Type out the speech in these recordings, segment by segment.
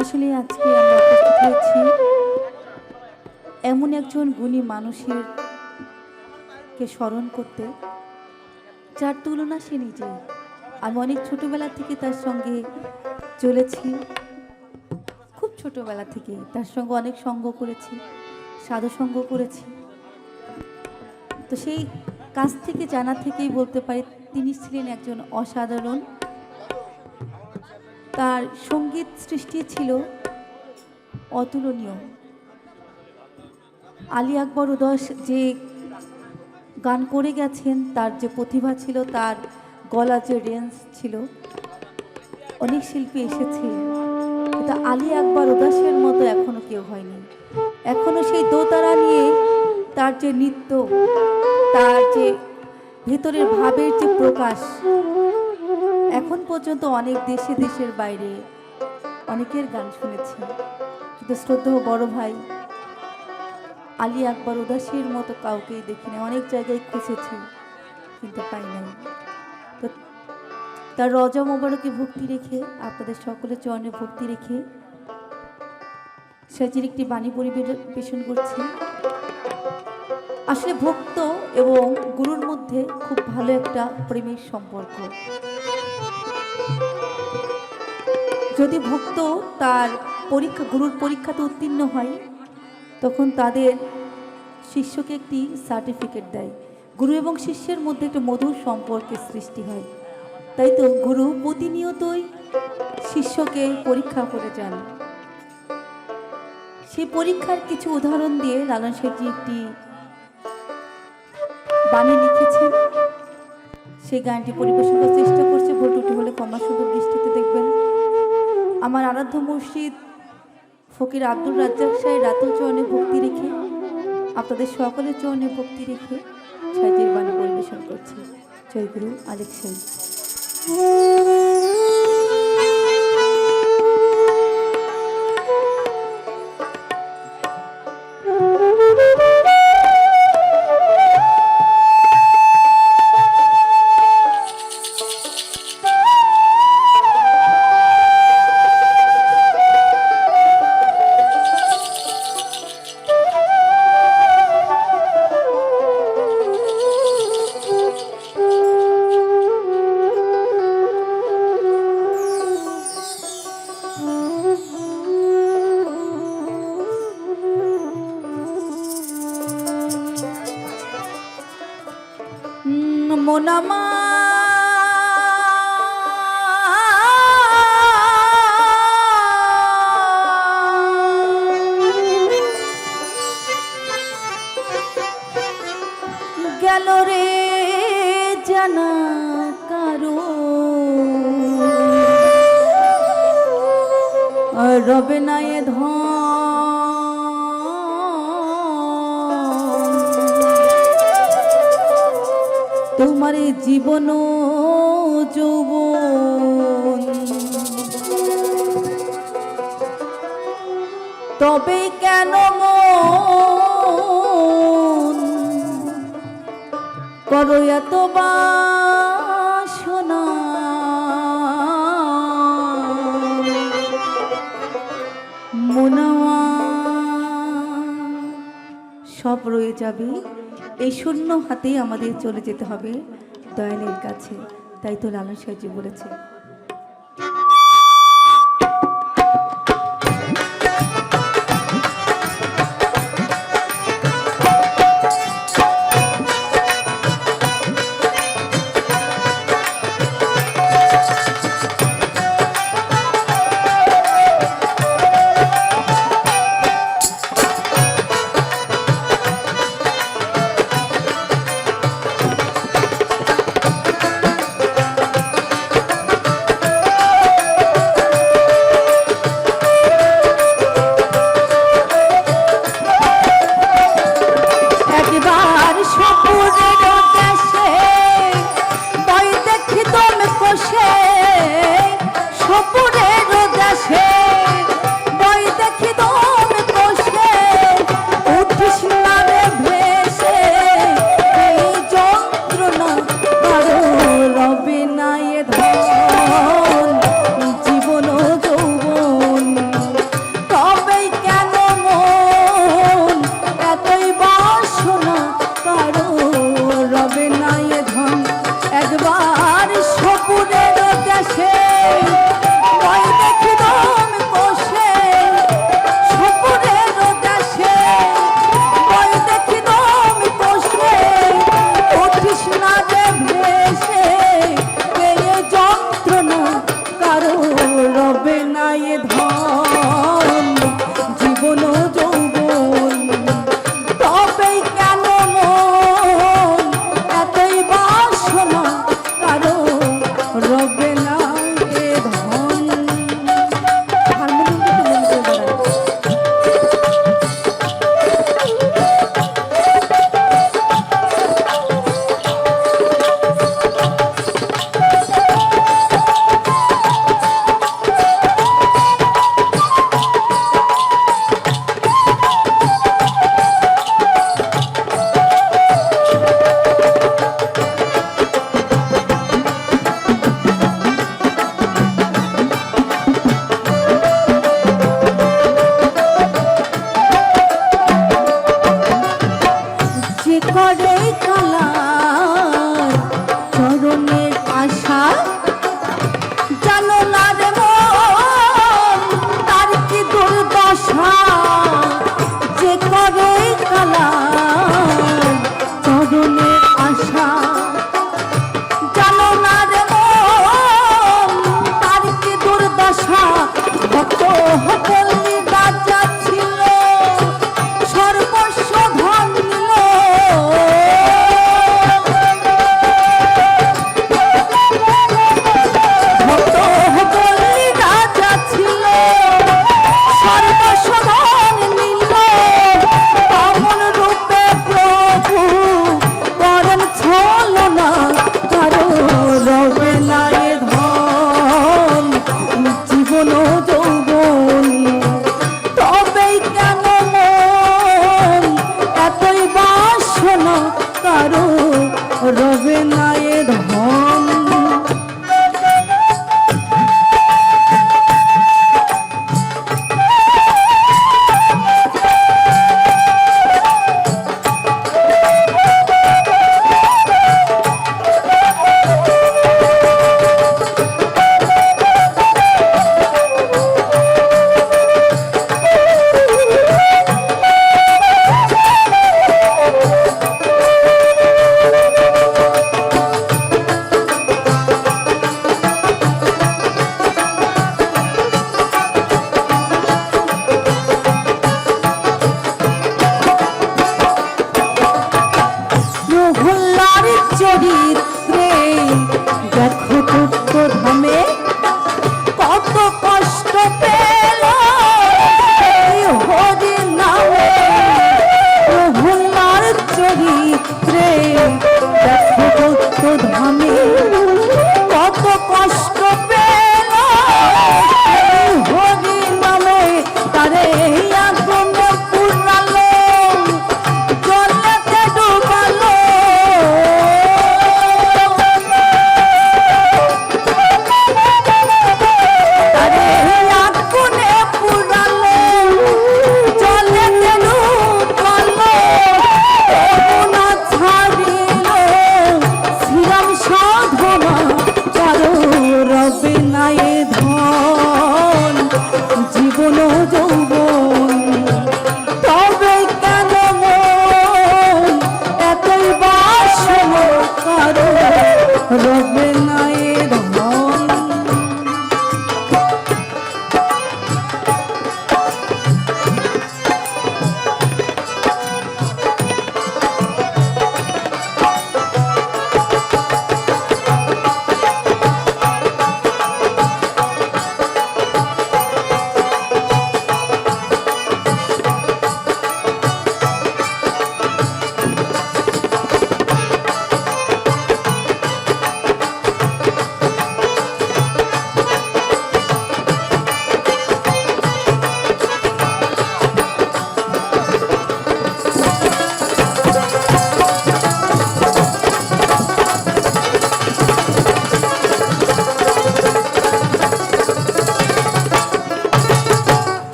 আসলে আজকে আমরা উপস্থিত হয়েছি এমন একজন গুণী মানুষের কে স্মরণ করতে, যার তুলনা সে নিজে। আমি অনেক ছোটবেলা থেকে তার সঙ্গে চলেছি, খুব ছোটবেলা থেকে তার সঙ্গে অনেক সঙ্গ করেছি, সাধুসঙ্গ করেছি। তো সেই কাছ থেকে জানা থেকেই বলতে পারি তিনি ছিলেন একজন অসাধারণ। তার সঙ্গীত সৃষ্টি ছিল অতুলনীয়। আলী আকবর উদস যে গান করে গেছেন, তার যে প্রতিভা ছিল, তার গলা যে রেঞ্জ ছিল, অনেক শিল্পী এসেছে, কিন্তু আলী আকবর উদাসের মতো এখনো কেউ হয়নি। এখনো সেই দোতারা নিয়ে তার যে নৃত্য, তার যে ভেতরের ভাবের যে প্রকাশ, এখন পর্যন্ত অনেক দেশে দেশের বাইরে অনেকের গান শুনেছি, কিন্তু শ্রদ্ধেয় বড় ভাই আলী আকবর উদাসের মতো কাউকেই দেখি না। অনেক জায়গায় খুঁজেছি কিন্তু পাই নাই। তো তার রজা মোবারকে ভক্তি রেখে, আপনাদের সকলের চরণে ভক্তি রেখে সাজির একটি বাণী পরিবেশন করছি। আসলে ভক্ত এবং গুরুর মধ্যে খুব ভালো একটা প্রেমের সম্পর্ক। যদি ভক্ত তার গুরুর পরীক্ষাতে উত্তীর্ণ হয়, তখন তাদের শিষ্যকে একটি সার্টিফিকেট দেয়। গুরু এবং শিষ্যের মধ্যে একটা মধুর সম্পর্কের সৃষ্টি হয়। তাই তো গুরু প্রতিনিয়তই শিষ্যকে পরীক্ষা করে যান। সেই পরীক্ষার কিছু উদাহরণ দিয়ে লালন শেঠজি একটি বাণী লিখেছেন। সেই গানটি পরিবেশন করার চেষ্টা করছে। ভুল ত্রুটি হলে ক্ষমা সুন্দর দৃষ্টিতে দেখবেন। আমার আরাধ্য মুর্শিদ ফকির আব্দুল রাজ্জাক সাহেব রাতুল চরণে ভক্তি রেখে, আপনাদের সকলের চরণে ভক্তি রেখে সাজির বাণী পরিবেশন করছি। জয় গুরু আলেক সাহেব। মোনামা গেল রে জানা কারো রবে না এ ধন তোমার জীবন যৌবন তবে কেন মন করো এত বাসনা মনাওয়া সব রয়ে যাবে এই শূন্য হাতেই আমাদের চলে যেতে হবে দয়ালের কাছে তাই তো লালন সাহেবজি বলেছে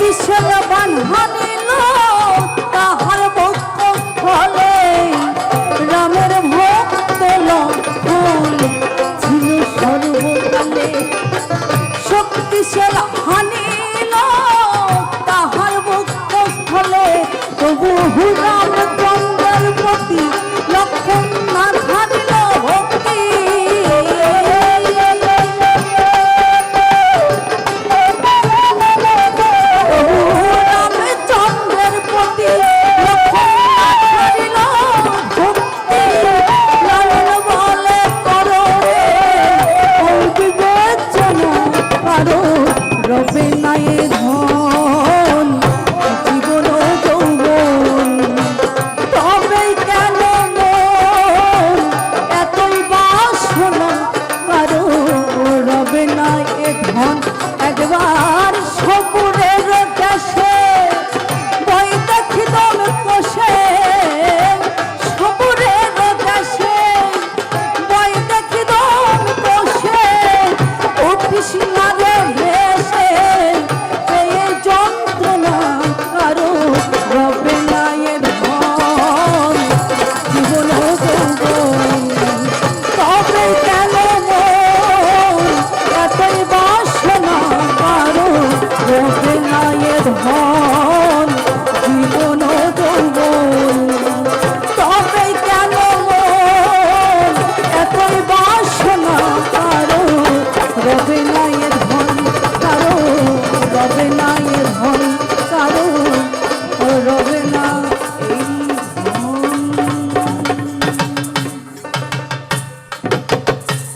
কিসের বানহানি